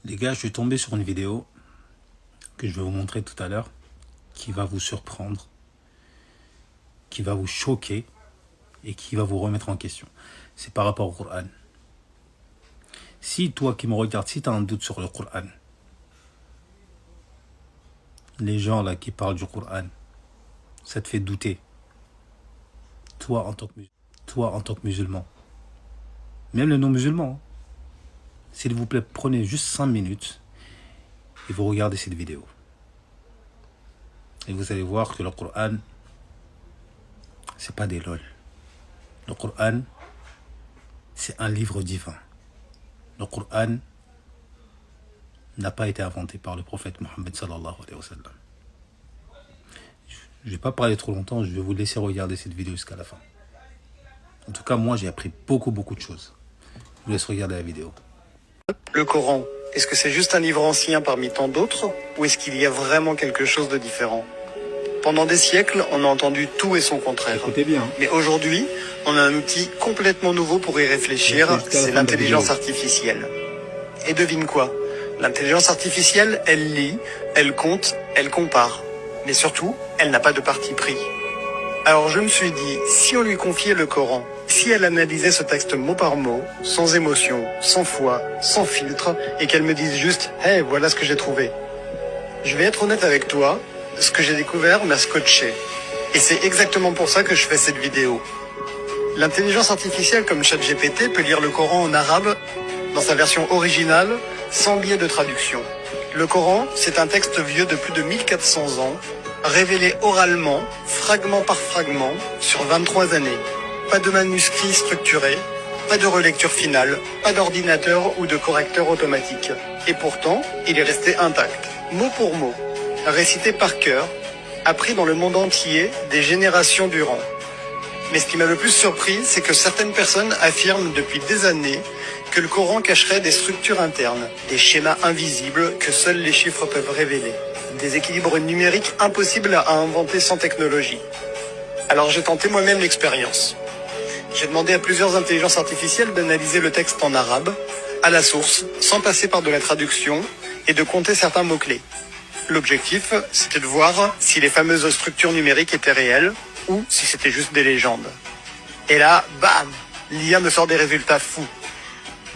Les gars, je suis tombé sur une vidéo que je vais vous montrer tout à l'heure, qui va vous surprendre, qui va vous choquer et qui va vous remettre en question. C'est par rapport au Coran. Si toi qui me regardes, si tu as un doute sur le Coran, les gens là qui parlent du Coran, ça te fait douter. Toi en tant que musulman, même les non-musulmans, s'il vous plaît, prenez juste 5 minutes et vous regardez cette vidéo. Et vous allez voir que le Coran, c'est pas des lol. Le Coran, c'est un livre divin. Le Coran n'a pas été inventé par le prophète Mohammed sallallahu alayhi wa sallam. Je ne vais pas parler trop longtemps, je vais vous laisser regarder cette vidéo jusqu'à la fin. En tout cas, moi, j'ai appris beaucoup de choses. Je vous laisse regarder la vidéo. Le Coran, est-ce que c'est juste un livre ancien parmi tant d'autres, ou est-ce qu'il y a vraiment quelque chose de différent? Pendant des siècles, on a entendu tout et son contraire. Écoutez bien. Mais aujourd'hui, on a un outil complètement nouveau pour y réfléchir, c'est l'intelligence artificielle. Et devine quoi? L'intelligence artificielle, elle lit, elle compte, elle compare. Mais surtout, elle n'a pas de parti pris. Alors je me suis dit, si on lui confiait le Coran, si elle analysait ce texte mot par mot, sans émotion, sans foi, sans filtre, et qu'elle me dise juste « Hey, voilà ce que j'ai trouvé ». Je vais être honnête avec toi, ce que j'ai découvert m'a scotché. Et c'est exactement pour ça que je fais cette vidéo. L'intelligence artificielle comme ChatGPT peut lire le Coran en arabe, dans sa version originale, sans biais de traduction. Le Coran, c'est un texte vieux de plus de 1400 ans, révélé oralement, fragment par fragment, sur 23 années. Pas de manuscrit structuré, pas de relecture finale, pas d'ordinateur ou de correcteur automatique. Et pourtant, il est resté intact, mot pour mot, récité par cœur, appris dans le monde entier, des générations durant. Mais ce qui m'a le plus surpris, c'est que certaines personnes affirment depuis des années que le Coran cacherait des structures internes, des schémas invisibles que seuls les chiffres peuvent révéler, des équilibres numériques impossibles à inventer sans technologie. Alors j'ai tenté moi-même l'expérience. J'ai demandé à plusieurs intelligences artificielles d'analyser le texte en arabe, à la source, sans passer par de la traduction, et de compter certains mots-clés. L'objectif, c'était de voir si les fameuses structures numériques étaient réelles, ou si c'était juste des légendes. Et là, bam, l'IA me sort des résultats fous.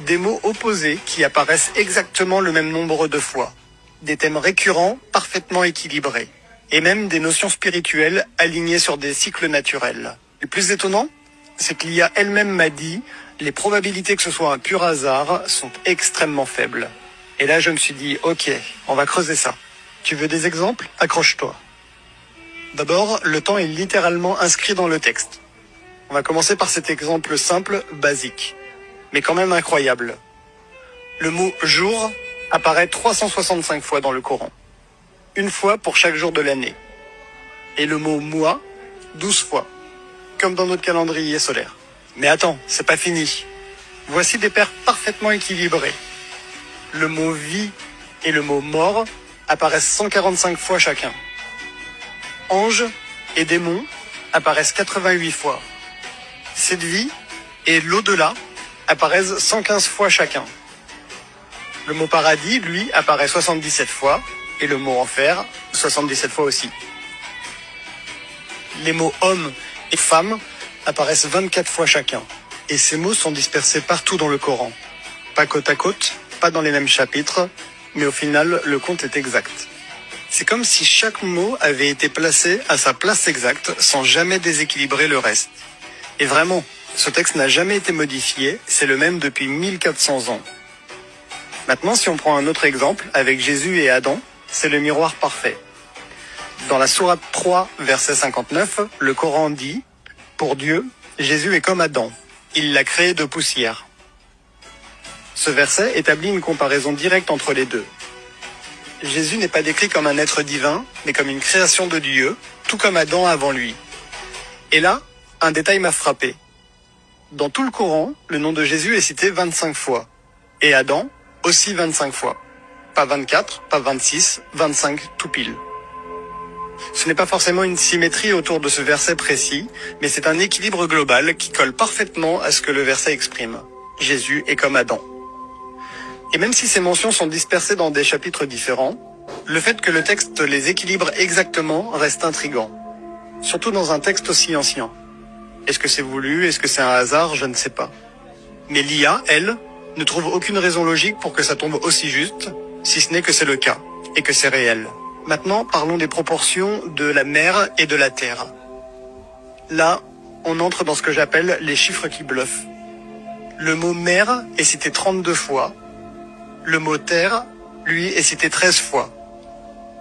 Des mots opposés qui apparaissent exactement le même nombre de fois. Des thèmes récurrents, parfaitement équilibrés. Et même des notions spirituelles alignées sur des cycles naturels. Le plus étonnant, c'est que l'IA elle-même m'a dit « Les probabilités que ce soit un pur hasard sont extrêmement faibles ». Et là, je me suis dit « Ok, on va creuser ça ». Tu veux des exemples? Accroche-toi. D'abord, le temps est littéralement inscrit dans le texte. On va commencer par cet exemple simple, basique, mais quand même incroyable. Le mot « jour » apparaît 365 fois dans le Coran. Une fois pour chaque jour de l'année. Et le mot « mois » 12 fois, comme dans notre calendrier solaire. Mais attends, c'est pas fini. Voici des paires parfaitement équilibrées. Le mot « vie » et le mot « mort » apparaissent 145 fois chacun. Ange et démon apparaissent 88 fois. Cette vie et l'au-delà apparaissent 115 fois chacun. Le mot paradis, lui, apparaît 77 fois, et le mot enfer, 77 fois aussi. Les mots homme et femme apparaissent 24 fois chacun, et ces mots sont dispersés partout dans le Coran. Pas côte à côte, pas dans les mêmes chapitres, mais au final, le compte est exact. C'est comme si chaque mot avait été placé à sa place exacte, sans jamais déséquilibrer le reste. Et vraiment, ce texte n'a jamais été modifié, c'est le même depuis 1400 ans. Maintenant, si on prend un autre exemple, avec Jésus et Adam, c'est le miroir parfait. Dans la sourate 3, verset 59, le Coran dit « Pour Dieu, Jésus est comme Adam, il l'a créé de poussière ». Ce verset établit une comparaison directe entre les deux. Jésus n'est pas décrit comme un être divin, mais comme une création de Dieu, tout comme Adam avant lui. Et là, un détail m'a frappé. Dans tout le Coran, le nom de Jésus est cité 25 fois. Et Adam, aussi 25 fois. Pas 24, pas 26, 25 tout pile. Ce n'est pas forcément une symétrie autour de ce verset précis, mais c'est un équilibre global qui colle parfaitement à ce que le verset exprime. Jésus est comme Adam. Et même si ces mentions sont dispersées dans des chapitres différents, le fait que le texte les équilibre exactement reste intriguant. Surtout dans un texte aussi ancien. Est-ce que c'est voulu? Est-ce que c'est un hasard? Je ne sais pas. Mais l'IA, elle, ne trouve aucune raison logique pour que ça tombe aussi juste, si ce n'est que c'est le cas, et que c'est réel. Maintenant, parlons des proportions de la mer et de la terre. Là, on entre dans ce que j'appelle les chiffres qui bluffent. Le mot mer est cité 32 fois. Le mot terre, lui, est cité 13 fois.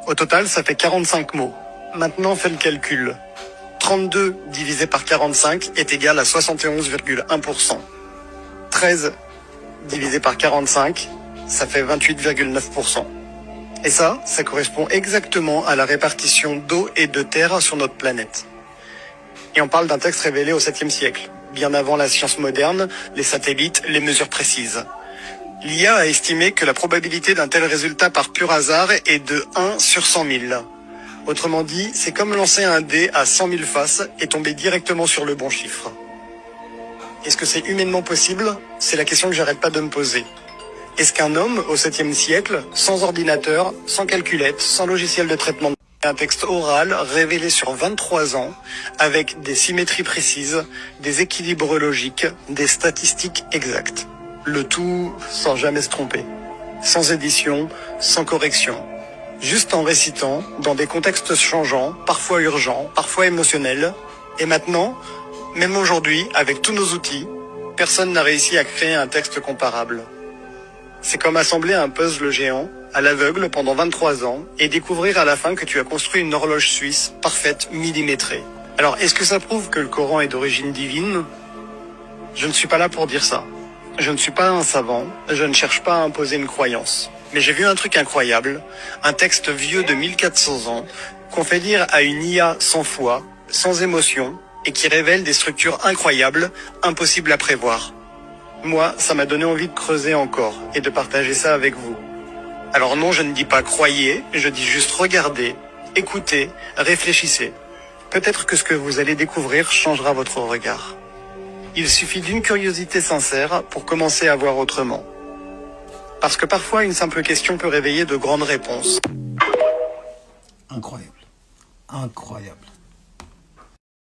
Au total, ça fait 45 mots. Maintenant, fais le calcul. 32 divisé par 45 est égal à 71,1%. 13 divisé par 45, ça fait 28,9%. Et ça correspond exactement à la répartition d'eau et de terre sur notre planète. Et on parle d'un texte révélé au 7e siècle, bien avant la science moderne, les satellites, les mesures précises. L'IA a estimé que la probabilité d'un tel résultat par pur hasard est de 1 sur 100 000. Autrement dit, c'est comme lancer un dé à 100 000 faces et tomber directement sur le bon chiffre. Est-ce que c'est humainement possible? C'est la question que j'arrête pas de me poser. Est-ce qu'un homme, au 7e siècle, sans ordinateur, sans calculette, sans logiciel de traitement de un texte oral révélé sur 23 ans, avec des symétries précises, des équilibres logiques, des statistiques exactes. Le tout sans jamais se tromper. Sans édition, sans correction. Juste en récitant, dans des contextes changeants, parfois urgents, parfois émotionnels. Et maintenant, même aujourd'hui, avec tous nos outils, personne n'a réussi à créer un texte comparable. C'est comme assembler un puzzle géant, à l'aveugle pendant 23 ans, et découvrir à la fin que tu as construit une horloge suisse, parfaite, millimétrée. Alors, est-ce que ça prouve que le Coran est d'origine divine? Je ne suis pas là pour dire ça. Je ne suis pas un savant, je ne cherche pas à imposer une croyance. Mais j'ai vu un truc incroyable, un texte vieux de 1400 ans, qu'on fait lire à une IA sans foi, sans émotion, et qui révèle des structures incroyables, impossibles à prévoir. Moi, ça m'a donné envie de creuser encore, et de partager ça avec vous. Alors non, je ne dis pas croyez, je dis juste regardez, écoutez, réfléchissez. Peut-être que ce que vous allez découvrir changera votre regard. Il suffit d'une curiosité sincère pour commencer à voir autrement. Parce que parfois, une simple question peut réveiller de grandes réponses. Incroyable. Incroyable.